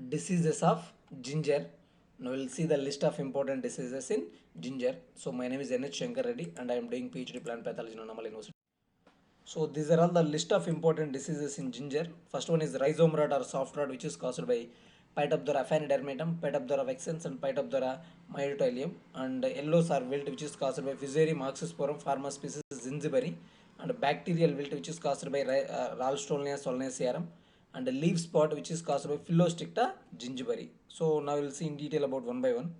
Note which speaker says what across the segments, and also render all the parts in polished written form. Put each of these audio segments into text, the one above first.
Speaker 1: Diseases of ginger. Now we'll see the list of important diseases in ginger. So my name is NH Shankar Reddy and I am doing PhD plant pathology in Annamalai University. So these are all the list of important diseases in ginger. First one is rhizome rot or soft rot, which is caused by Phytophthora phanedermatum, Phytophthora vexans and Phytophthora myotilium, and yellow sour wilt, which is caused by Fusarium oxysporum pharma species zinziberi, and bacterial wilt, which is caused by Ralstonia solanacearum, and leaf spot, which is caused by Philosticta gingivari. So now we'll see in detail about one by one.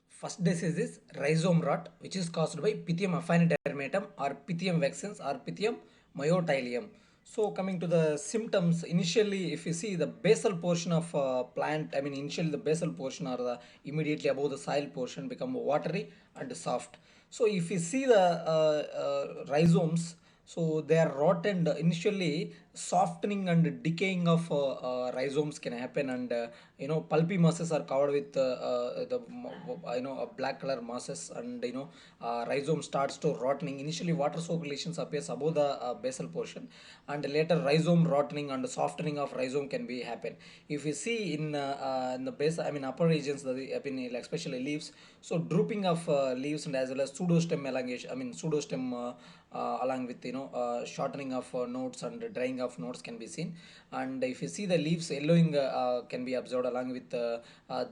Speaker 1: First disease is rhizome rot, which is caused by Pythium afanidermatum or Pythium vexans or Pythium myotilium. So coming to the symptoms, initially if you see the basal portion of plant, initially the basal portion or the immediately above the soil portion become watery and soft. So if you see the rhizomes, so they are rotten initially. Softening and decaying of rhizomes can happen, and pulpy masses are covered with the black color masses, and rhizome starts to rotting. Initially water soaked lesions appears above the basal portion, and later rhizome rotting and softening of rhizome can be happen. If you see in the base, upper regions, especially leaves, so drooping of leaves, and as well as pseudostem elongation, pseudostem along with shortening of nodes and drying of nodes can be seen. And if you see the leaves yellowing can be observed along with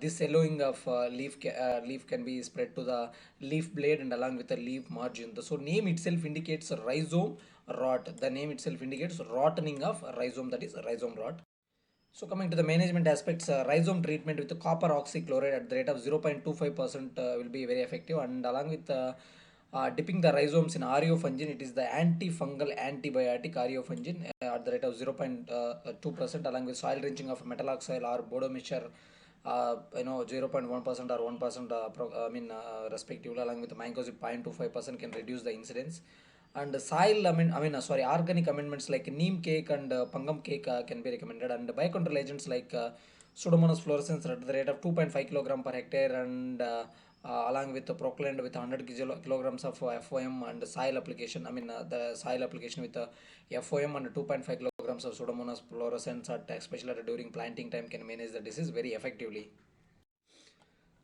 Speaker 1: this yellowing of leaf can be spread to the leaf blade and along with the leaf margin. So name itself indicates rhizome rot. The name itself indicates rotting of rhizome, that is rhizome rot. So coming to the management aspects, rhizome treatment with copper oxychloride at the rate of 0.25% will be very effective, and along with dipping the rhizomes in ariofungin, it is the antifungal antibiotic ariofungin at the rate of 0.2%, along with soil drenching of metaloxyl or bodomycer 0.1% or 1% respectively, along with mancozeb 0.25% can reduce the incidence. And soil organic amendments like neem cake and pangam cake can be recommended, and biocontrol agents like Pseudomonas fluorescens at the rate of 2.5 kilogram per hectare, and along with the Procland with 100 kilograms of FOM, and soil application, the soil application with FOM and 2.5 kilograms of Pseudomonas fluorescens at especially during planting time can manage the disease very effectively.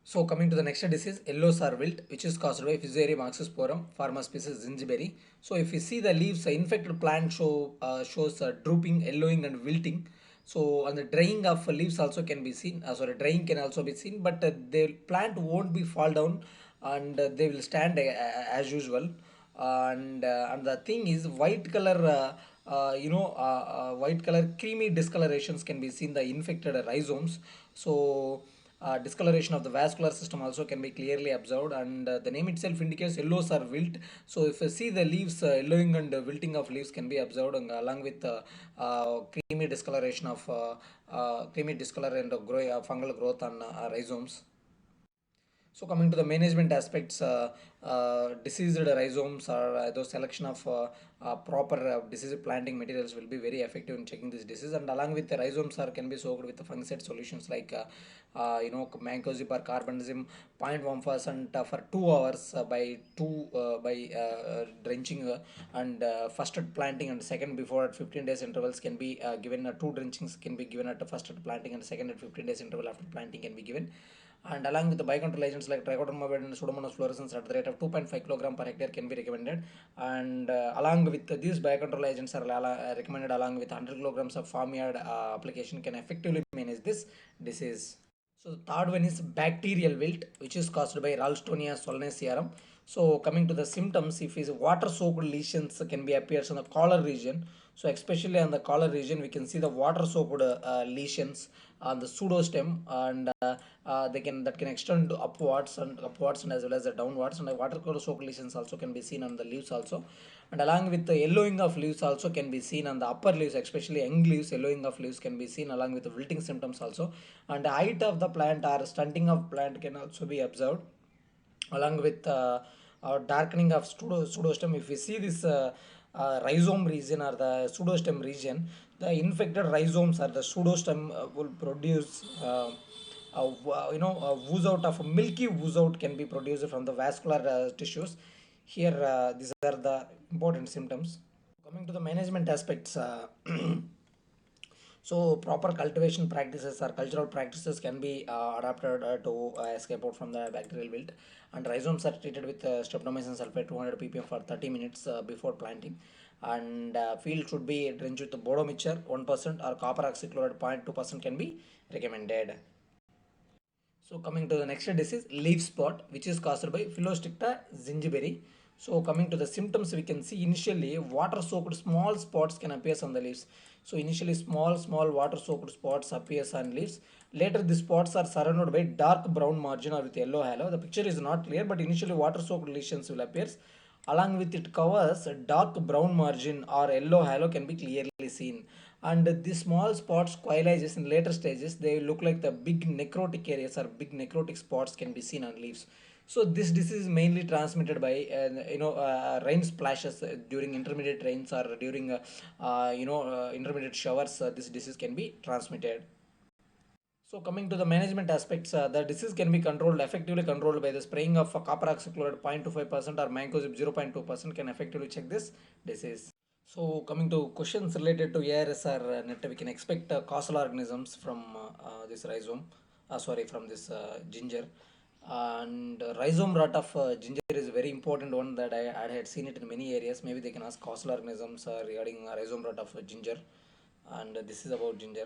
Speaker 1: So coming to the next disease, yellow sour wilt, which is caused by Fusarium oxysporum, pharma species zinziberi. So if you see the leaves, infected plant shows drooping, yellowing and wilting. So on the drying of leaves also can be seen. Drying can also be seen, but the plant won't be fall down, and they will stand as usual. And the thing is white color. White color creamy discolorations can be seen the infected rhizomes. So discoloration of the vascular system also can be clearly observed, and the name itself indicates yellow or wilt. So if you see the leaves, yellowing and wilting of leaves can be observed, and along with creamy discoloration of creamy discolor and fungal growth on rhizomes. So coming to the management aspects, diseased rhizomes or those selection of proper disease planting materials will be very effective in checking this disease. And along with the rhizomes are can be soaked with the fungicide solutions like mancozeb or carbendazim 0.1% for 2 hours by drenching, and first at planting and second before at 15 days intervals can be given. Two drenchings can be given at the first at planting, and second at 15 days interval after planting can be given. And along with the biocontrol agents like trichoderma and Pseudomonas fluorescens at the rate of 2.5 kilogram per hectare can be recommended. And along with these biocontrol agents are recommended along with 100 kilograms of farmyard application can effectively manage this disease. So the third one is bacterial wilt, which is caused by Ralstonia solanacearum. So coming to the symptoms, if is water soaked lesions can be appears on the collar region. So especially on the collar region, we can see the water soaked lesions on the pseudostem, and they can that can extend to upwards and as well as the downwards. And the water soaked lesions also can be seen on the leaves also, and along with the yellowing of leaves also can be seen on the upper leaves, especially young leaves. Yellowing of leaves can be seen along with the wilting symptoms also, and the height of the plant or stunting of plant can also be observed along with darkening of pseudostem. If we see this rhizome region or the pseudostem region, the infected rhizomes or the pseudostem will produce a ooze out of a milky ooze out can be produced from the vascular tissues. Here these are the important symptoms. Coming to the management aspects, So proper cultivation practices or cultural practices can be adapted to escape out from the bacterial wilt, and rhizomes are treated with streptomycin sulfate 200 ppm for 30 minutes before planting, and field should be drenched with bodo mixture 1% or copper oxychloride 0.2% can be recommended. So coming to the next disease, leaf spot, which is caused by Phyllostricta zingiberry. So coming to the symptoms, we can see initially water-soaked small spots can appear on the leaves. So initially small water-soaked spots appears on leaves. Later the spots are surrounded by dark brown margin or with yellow halo. The picture is not clear, but initially water-soaked lesions will appear. Along with it covers a dark brown margin or yellow halo can be clearly seen, and the small spots coalesces in later stages. They look like the big necrotic areas or big necrotic spots can be seen on leaves. So this disease is mainly transmitted by rain splashes during intermediate rains or during intermediate showers. This disease can be transmitted. So coming to the management aspects, the disease can be effectively controlled by the spraying of copper oxychloride 0.25% or mancozeb 0.2% can effectively check this disease. So coming to questions related to ARS or net, we can expect causal organisms from this rhizome, from this ginger. And rhizome rot of ginger is a very important one that I had seen it in many areas. Maybe they can ask causal organisms regarding rhizome rot of ginger. And this is about ginger.